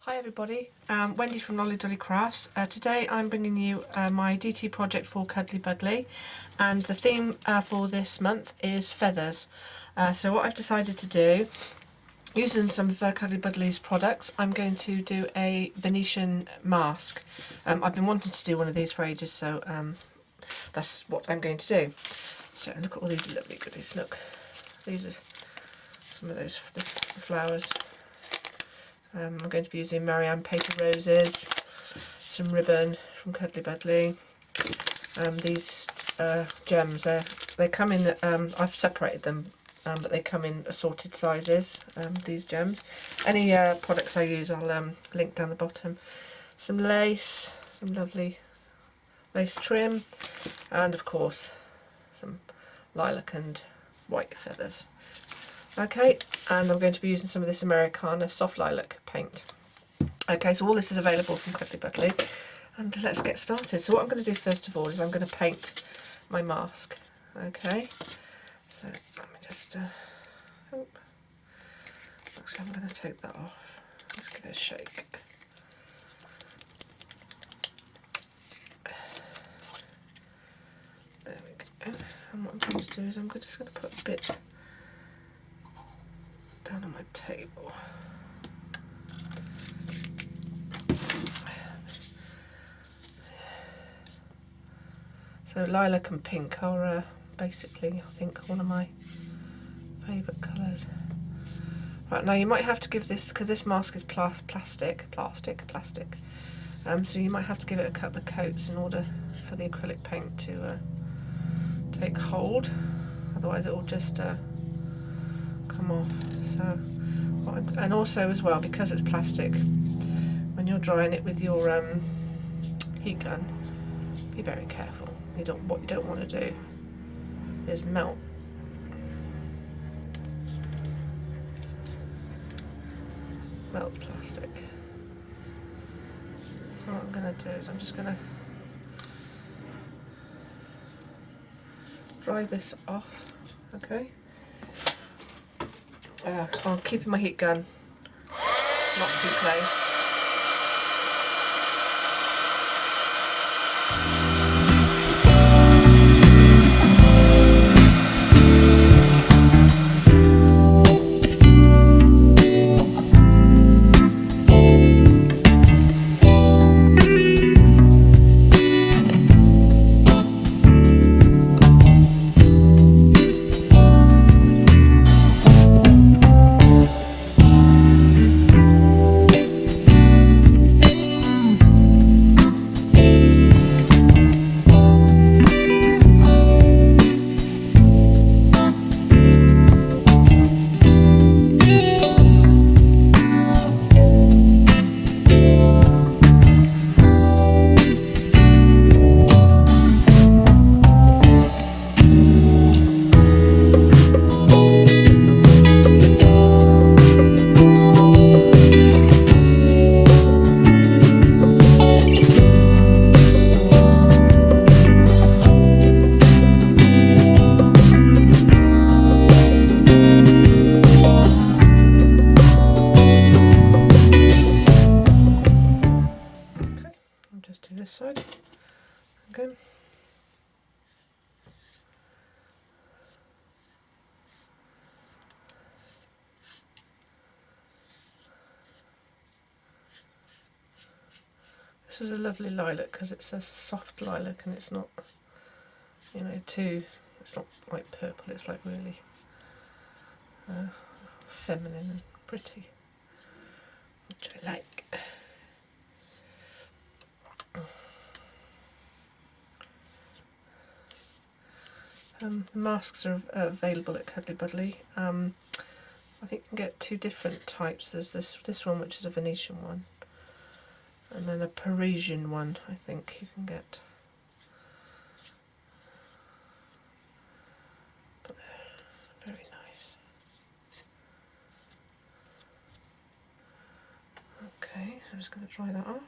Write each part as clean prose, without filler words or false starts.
Hi everybody, Wendy from Lolly Dolly Crafts. Today I'm bringing you my DT project for Cuddly Buddly, and the theme for this month is feathers. So what I've decided to do, using some of Cuddly Buddly's products, I'm going to do a Venetian mask. I've been wanting to do one of these for ages, so that's what I'm going to do. So look at all these lovely goodies, look. These are some of those the flowers. I'm going to be using Marianne paper roses, some ribbon from Cuddly Buddly. These gems, they come in, I've separated them, but they come in assorted sizes, these gems. Any products I use I'll link down the bottom. Some lace, some lovely lace trim, and of course some lilac and white feathers. Okay, and I'm going to be using some of this Americana soft lilac paint. Okay, so all this is available from Cuddly Buddly, and let's get started. So what I'm going to do first of all is I'm going to paint my mask. Okay, so let me just, actually I'm going to take that off. Let's give it a shake. There we go. And what I'm going to do is I'm just going to put a bit down on my table. So lilac and pink are basically, I think, one of my favourite colours. Right, now you might have to give this, because this mask is plastic. So you might have to give it a couple of coats in order for the acrylic paint to take hold. Otherwise it will just come off. So, and also as well, because it's plastic, when you're drying it with your heat gun, be very careful. What you don't want to do is melt plastic. So what I'm going to do is I'm just going to dry this off. Okay. I'm keeping my heat gun not too close. Just do this side again. This is a lovely lilac because it's a soft lilac and it's not, you know, it's not like purple, it's like really feminine and pretty, which I like. The masks are available at Cuddly Buddly. I think you can get two different types. There's this one, which is a Venetian one, and then a Parisian one, I think you can get. But they're very nice. Okay, so I'm just going to dry that off.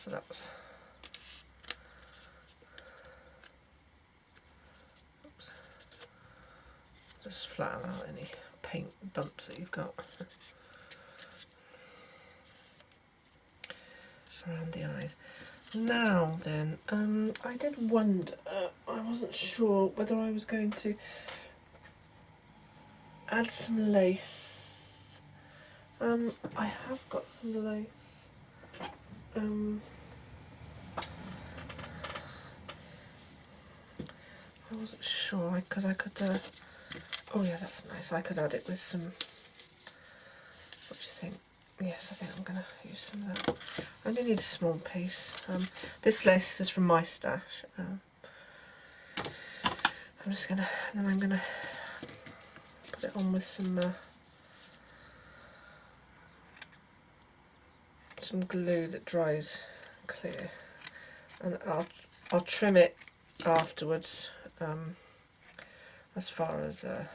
So that's, oops, just flatten out any paint bumps that you've got around the eyes. Now then, I did wonder, I wasn't sure whether I was going to add some lace. I have got some lace. I wasn't sure because I could, oh yeah, that's nice. I could add it with some, what do you think? Yes, I think I'm going to use some of that. I only need a small piece. This lace is from my stash. I'm just going to, and then I'm going to put it on with some glue that dries clear, and I'll trim it afterwards. As far as let's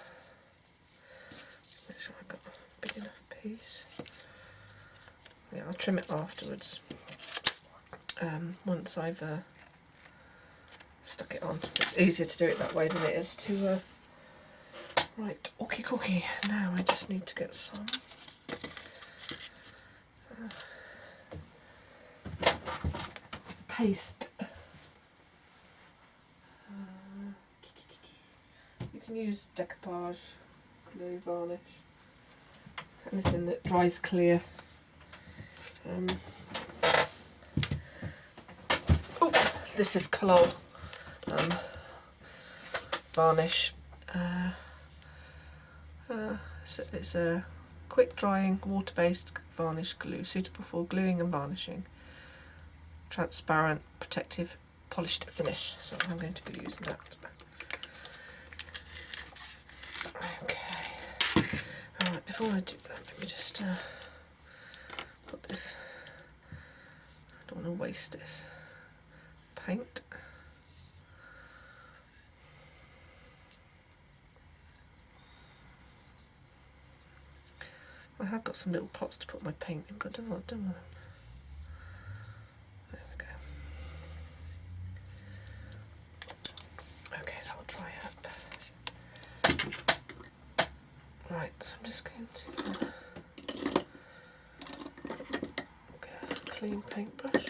make sure I've got a big enough piece. Yeah, I'll trim it afterwards. Once I've stuck it on. It's easier to do it that way than it is to right, okie cookie. Now I just need to get some paste. You can use decoupage, glue, varnish, anything that dries clear. Oh, this is Cuddly varnish. So it's a quick drying water-based varnish glue suitable for gluing and varnishing. Transparent, protective, polished finish. So I'm going to be using that. Okay. Alright, before I do that, let me just put this, I don't want to waste this paint. I have got some little pots to put my paint in, but I don't want them. There we go. Okay, that'll dry up. Right, so I'm just going to get a clean paintbrush.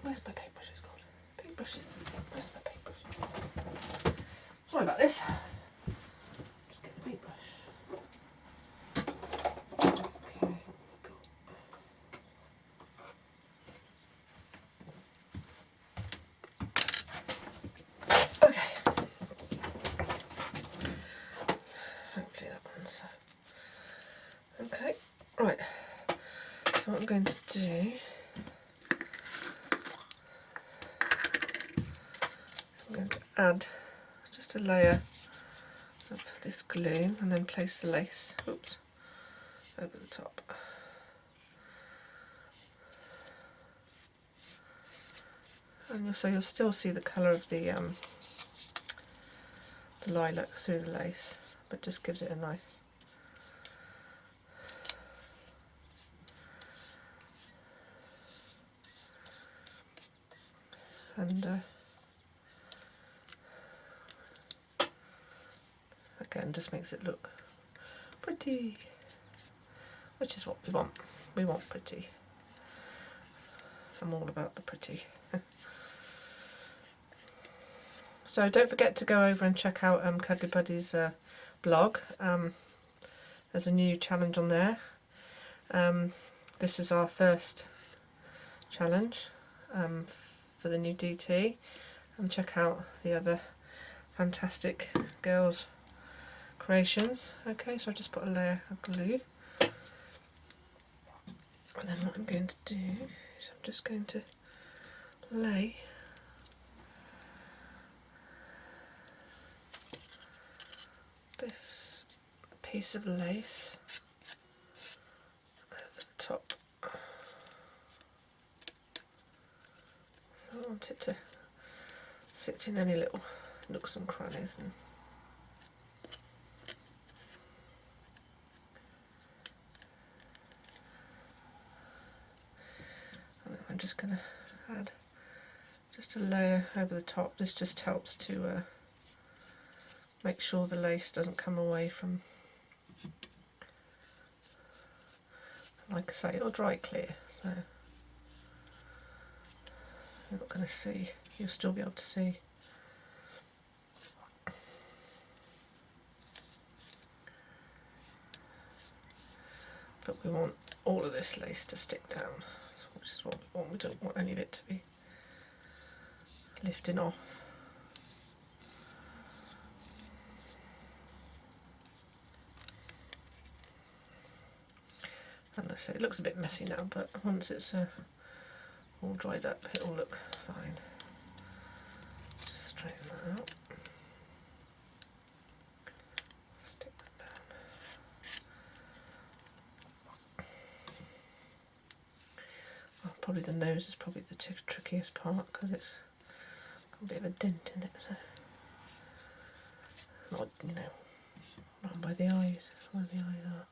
Where's my paintbrushes gone? Paintbrushes. Where's my paintbrushes? Sorry about this. Just get the paintbrush. Okay, cool. Okay. Hopefully that one's okay. Right. So what I'm going to do, I'm going to add just a layer of this glue and then place the lace, oops, over the top. And you'll still see the colour of the lilac through the lace, but just gives it a nice and again just makes it look pretty, which is what we want. We want pretty. I'm all about the pretty. So don't forget to go over and check out Cuddly Buddy's blog. There's a new challenge on there. This is our first challenge for the new DT, and check out the other fantastic girls' creations. Okay, so I just put a layer of glue, and then what I'm going to do is I'm just going to lay this piece of lace over the top want it to sit in any little nooks and crannies. And I'm just going to add just a layer over the top. This just helps to make sure the lace doesn't come away from, like I say, it'll dry clear, so you're not going to see, you'll still be able to see. But we want all of this lace to stick down, which is what we want. We don't want any of it to be lifting off. And I say it looks a bit messy now, but once it's all dried up, it'll look fine. Just straighten that out. Stick that down. Well, probably the nose is probably the trickiest part because it's got a bit of a dent in it, so not, you know, round by the eyes, where the eyes are.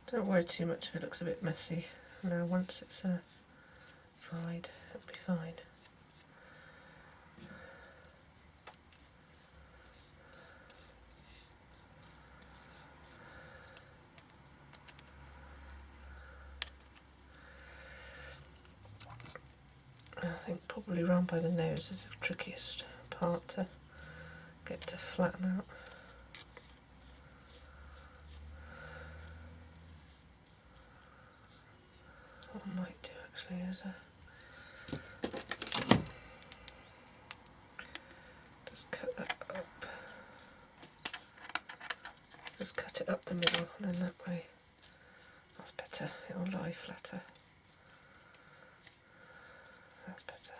Don't worry too much if it looks a bit messy. Now once it's dried, it'll be fine. I think probably round by the nose is the trickiest part to get to flatten out. What I might do actually is just cut that up. Just cut it up the middle, and then that way that's better. It'll lie flatter. That's better.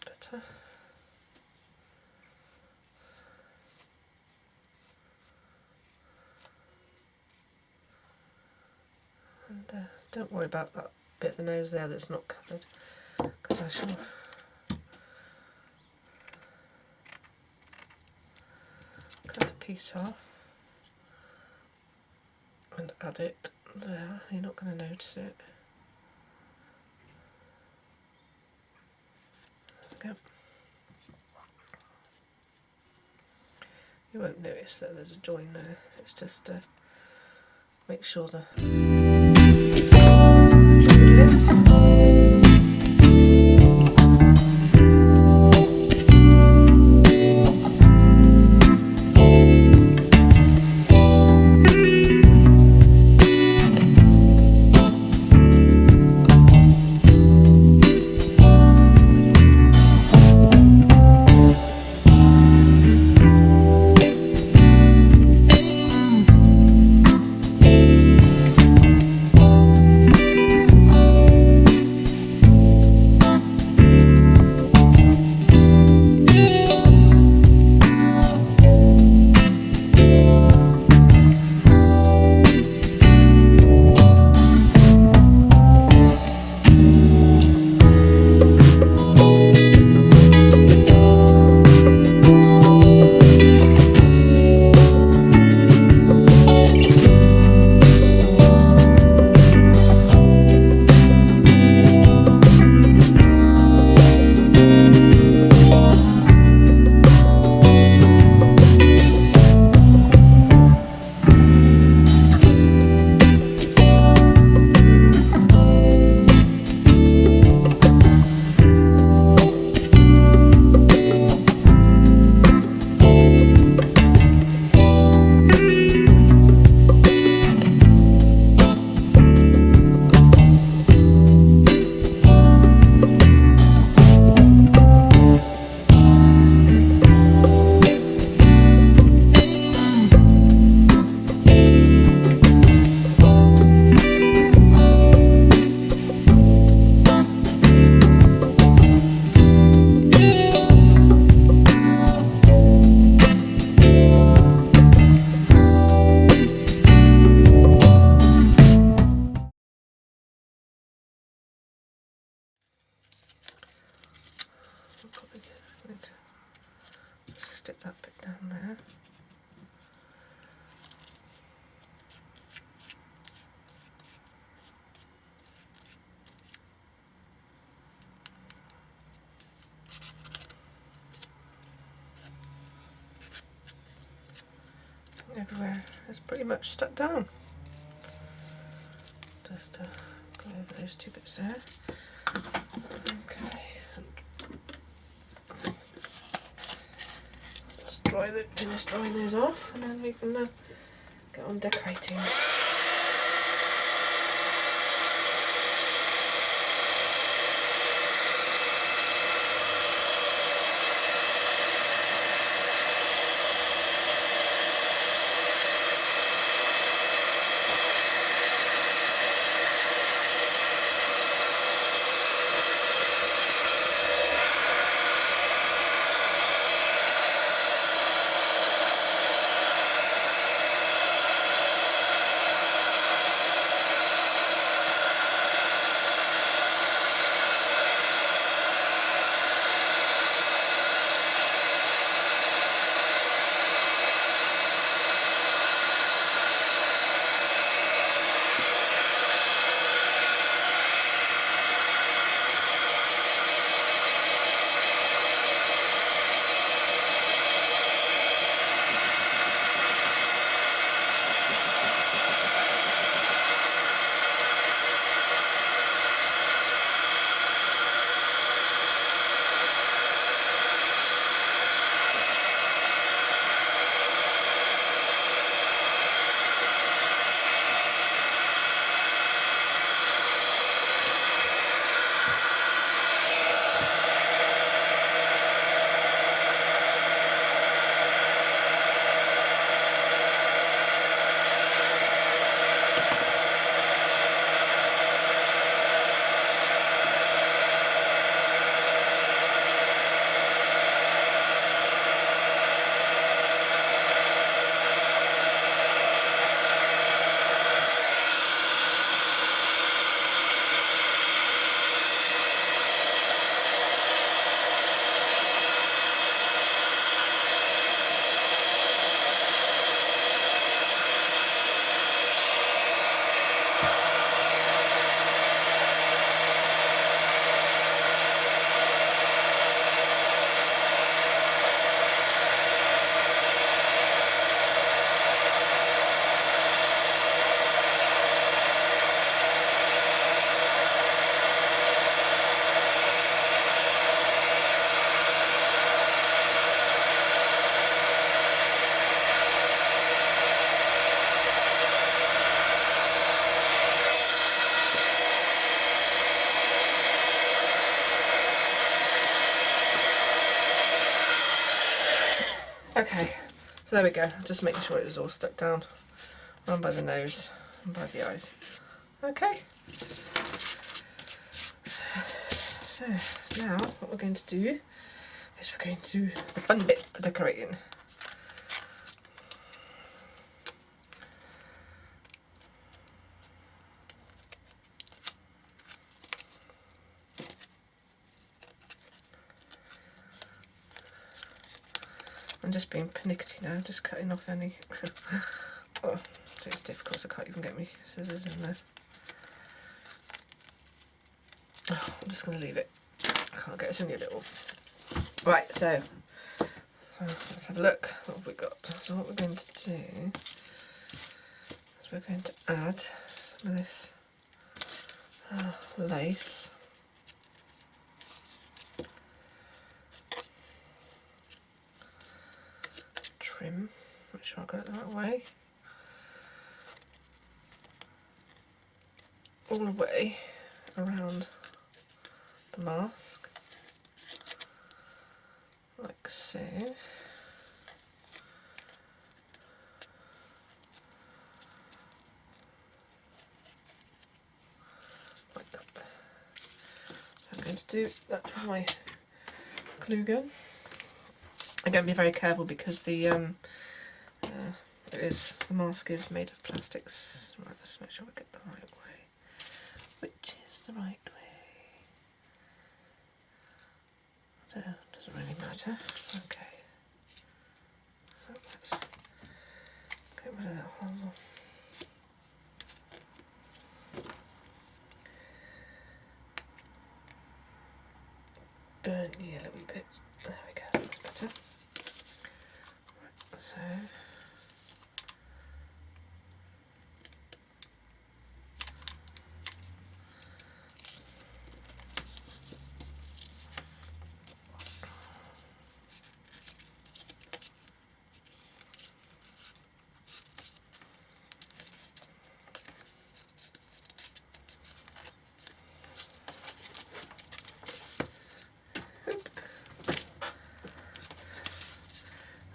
Better. And don't worry about that bit of the nose there that's not covered, because I shall cut a piece off and add it there. You're not going to notice it. There we go. You won't notice that there's a join there. It's just to make sure the join is. stick that bit down there. Everywhere is pretty much stuck down. Just go over those two bits there. Okay. Just finish drying those off, and then we can get on decorating. Okay, so there we go. Just making sure it was all stuck down around by the nose and by the eyes. Okay. So now what we're going to do is we're going to do the fun bit, the decorating. I'm just being pernickety now, just cutting off any. Oh, it's difficult, I can't even get my scissors in there. Oh, I'm just going to leave it. I can't get it, it's only a little. Right, so let's have a look. What have we got? So what we're going to do is we're going to add some of this lace. Trim, make sure I got it the right way. All the way around the mask, like so. Like that. So I'm going to do that with my glue gun. Again, be very careful because the mask is made of plastics. Right, let's make sure we get the right way. Which is the right way? So, doesn't really matter. Okay.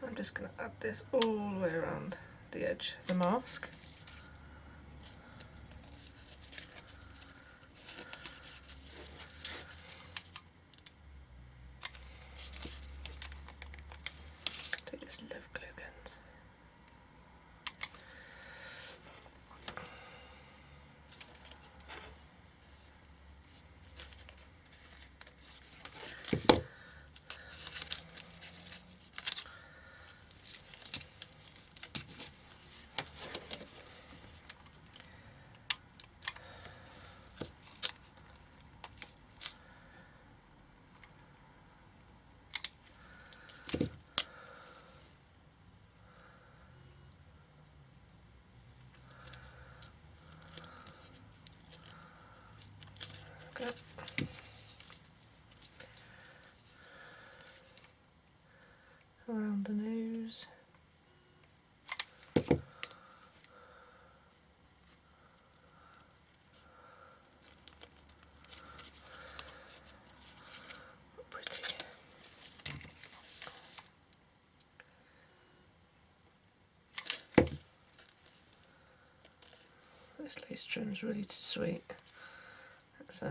I'm just going to add this all the way around the edge of the mask. I just love glue guns. Okay. Around the nose. Pretty. This lace trim's really sweet. It's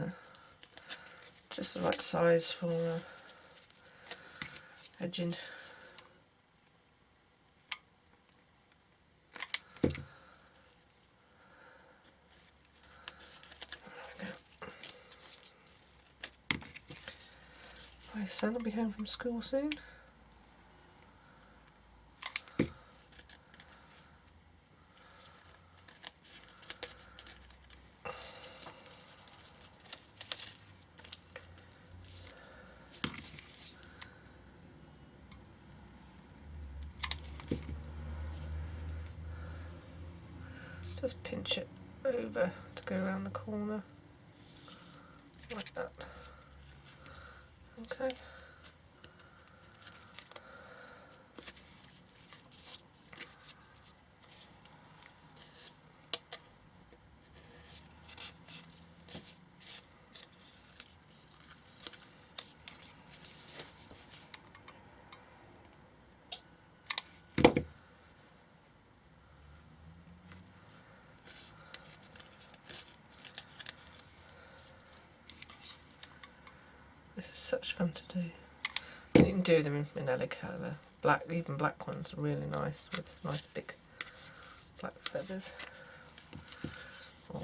just the right size for edging. My son will be home from school soon. Just pinch it over to go around the corner, like that. Okay. This is such fun to do. And you can do them in any colour. Black, even black ones are really nice with nice big black feathers. Or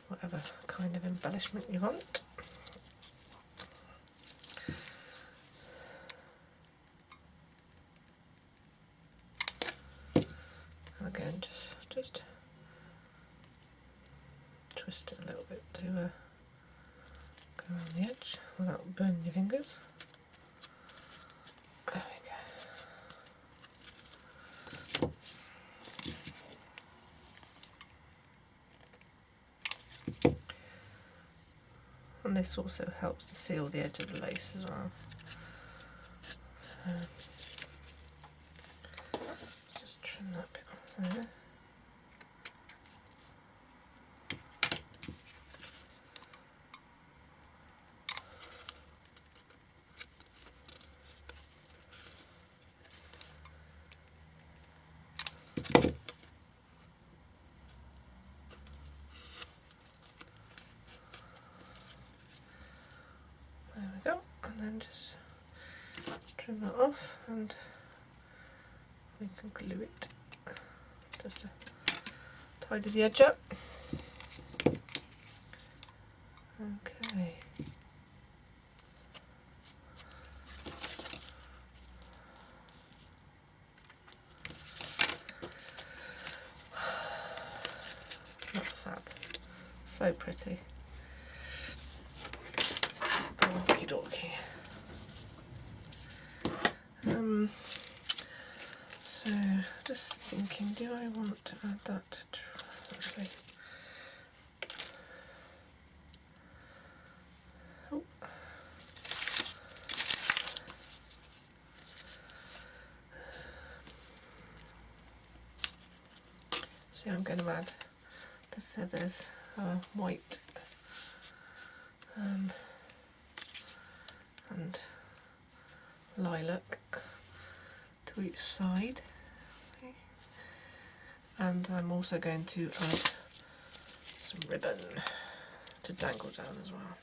whatever kind of embellishment you want. And again, just twist it a little bit to go around the edge without burning your fingers. There we go. And this also helps to seal the edge of the lace as well. So just trim that bit off there. There we go, and then just trim that off and we can glue it just to tidy the edge up. Okay. That's fab. So pretty. Okay. So just thinking, do I want to add that? Actually, oh. So I'm going to add the feathers, white and lilac to each side. Okay. And I'm also going to add some ribbon to dangle down as well.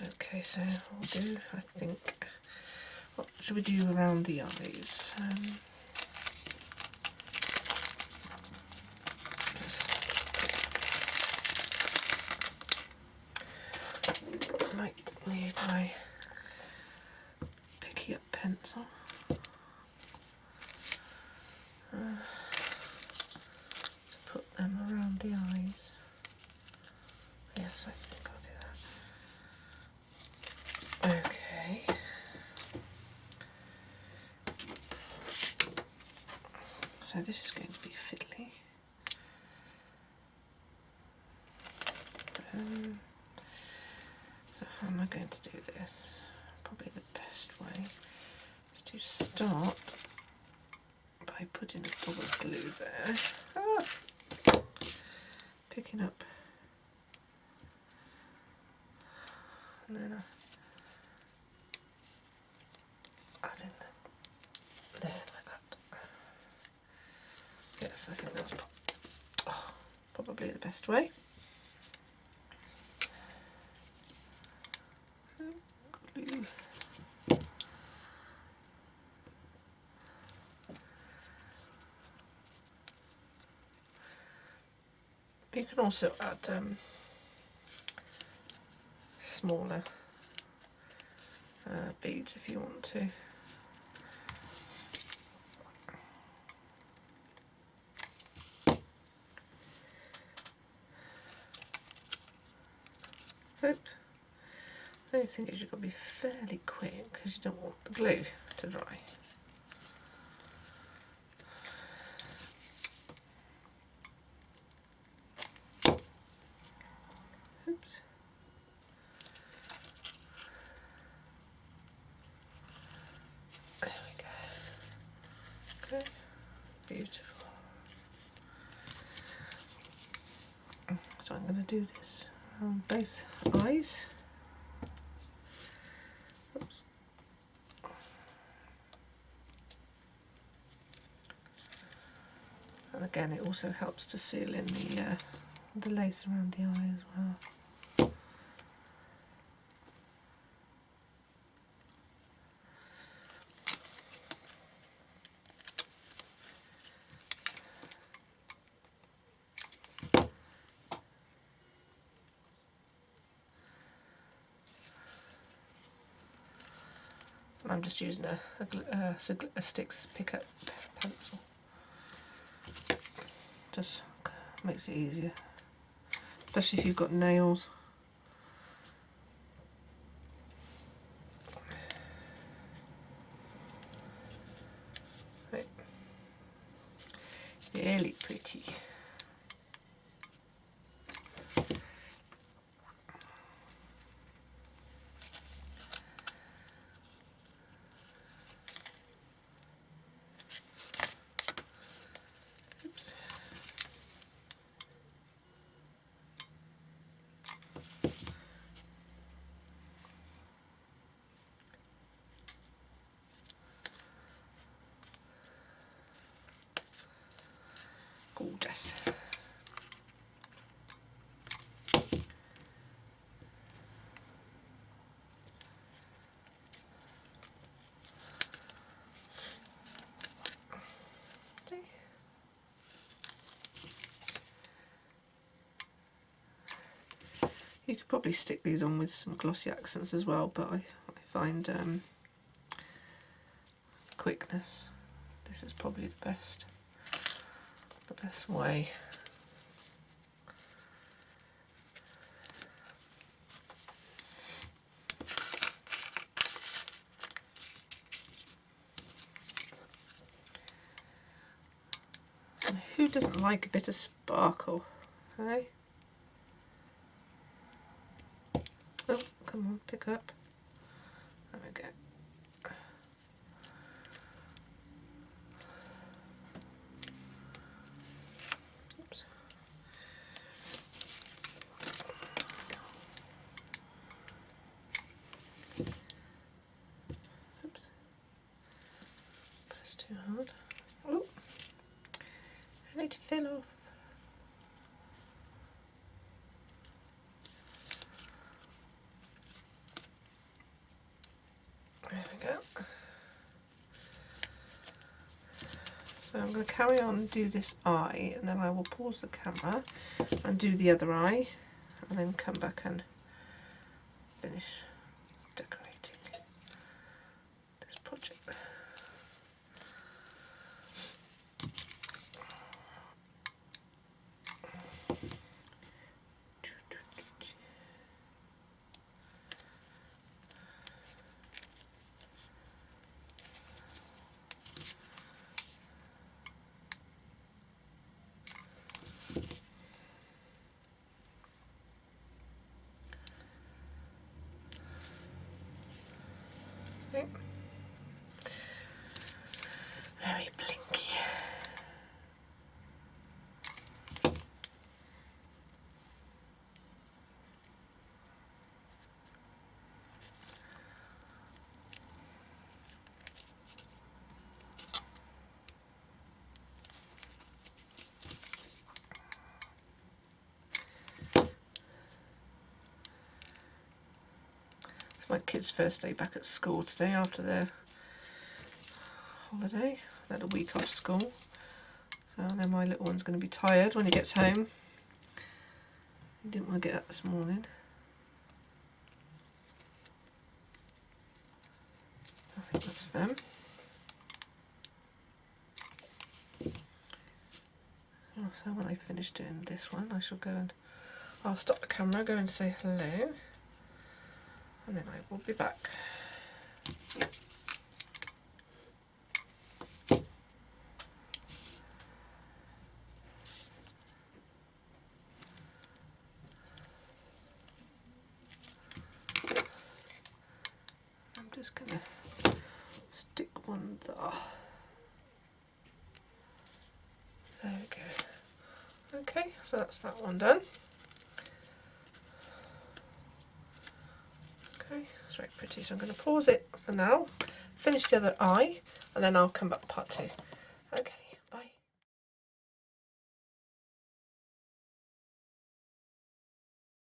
Okay, so we'll do, I think, what should we do around the eyes? I might need my picky up pencil. To put them around the eyes. Yes, I think I'll do that. Okay. So this is going to be fiddly. So how am I going to do this? Probably the best way is to start by putting a double glue there. Picking up and then adding there like that. Yes, I think that's probably the best way. Glue. You can also add smaller beads if you want to. The only thing is you've got to be fairly quick because you don't want the glue to dry. Oops. There we go. Okay, beautiful. So I'm going to do this on both eyes. Oops. And again, it also helps to seal in the lace around the eye as well. I'm just using a sticks pickup pencil. Just makes it easier, especially if you've got nails. Right. Really pretty. Oops. Gorgeous. You could probably stick these on with some glossy accents as well, but I find quickness. This is probably the best way. doesn't like a bit of sparkle? Hey? Oh, come on, pick up. There we go. Oops. Oops. That's too hard. Oh, I need to fill off. There we go. So I'm going to carry on and do this eye, and then I will pause the camera and do the other eye, and then come back and finish decorating this project. Okay. Very blinky. It's my kids' first day back at school today after their holiday. They had a week off school. So then my little one's going to be tired when he gets home. He didn't want to get up this morning. I think that's them. So when I finish doing this one, I shall go and I'll stop the camera, go and say hello, and then I will be back. I'm just gonna stick one there. There we go. Okay, so that's that one done. Okay, it's very pretty, so I'm going to pause it for now, finish the other eye, and then I'll come back to part 2. Okay.